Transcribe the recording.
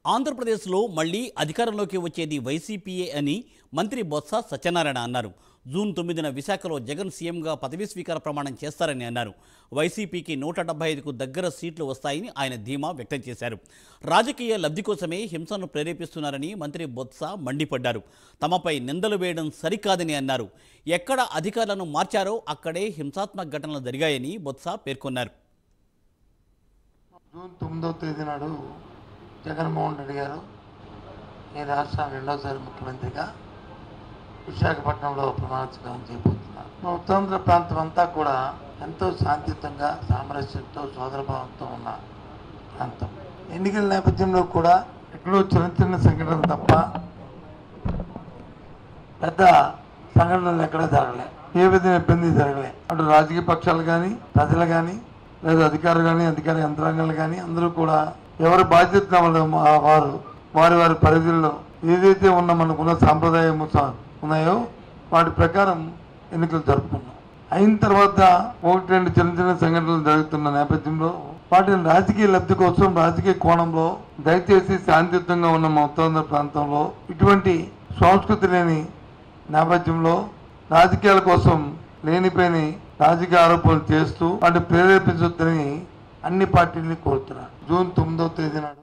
ఆంధ్రప్రదేశ్లో మళ్లీ అధికారంలోకి వచ్చేది వైసీపీయే అని మంత్రి బొత్స సత్యనారాయణ అన్నారు. జూన్ 9న విశాఖలో జగన్ సీఎంగా పదవీ స్వీకార ప్రమాణం చేస్తారని అన్నారు. వైసీపీకి 175కు దగ్గర సీట్లు వస్తాయని ఆయన ధీమా వ్యక్తం చేశారు. రాజకీయ లబ్ధి కోసమే హింసను ప్రేరేపిస్తున్నారని మంత్రి బొత్స మండిపడ్డారు. తమపై నిందలు వేయడం సరికాదని అన్నారు. ఎక్కడ అధికారులను మార్చారో అక్కడే హింసాత్మక ఘటనలు జరిగాయని బొత్స పేర్కొన్నారు. జూన్ 9వ తేదీ నాడు జగన్మోహన్ రెడ్డి గారు ఈ రాష్ట్రానికి రెండోసారి ముఖ్యమంత్రిగా విశాఖపట్నంలో ప్రమాణ స్వీకారం చేయబోతున్నారు. ఉత్తరాంధ్ర ప్రాంతం అంతా కూడా ఎంతో శాంతియుతంగా సామరస్యంతో సోదరభావంతో ఉన్న ప్రాంతం. ఎన్నికల నేపథ్యంలో కూడా ఎక్కడో చిన్న చిన్న సంఘటనలు తప్ప పెద్ద సంఘటనలు ఎక్కడా జరగలే, ఏ విధంగా ఇబ్బంది జరగలే. అటు రాజకీయ పక్షాలు కానీ ప్రజలు కానీ లేదా అధికారులు కానీ అధికార యంత్రాంగాలు కానీ అందరూ కూడా ఎవరి బాధ్యత వారు వారి వారి పరిధిలో ఏదైతే ఉన్న మనకున్న సాంప్రదాయం ఉన్నాయో వాటి ప్రకారం ఎన్నికలు జరుపుకున్నాం. అయిన తర్వాత ఒకటి రెండు చిన్న చిన్న సంఘటనలు జరుగుతున్న నేపథ్యంలో వాటిని రాజకీయ లబ్ధి కోసం రాజకీయ కోణంలో దయచేసి శాంతియుతంగా ఉన్న మా ఉత్తరాంధ్ర ప్రాంతంలో ఇటువంటి సంస్కృతి లేని నేపథ్యంలో రాజకీయాల కోసం లేనిపోయిన రాజకీయ ఆరోపణలు చేస్తూ వాటిని ప్రేరేపించొద్దని అన్ని పార్టీలని కోరుతున్నారు. జూన్ 9వ తేదీ నాడు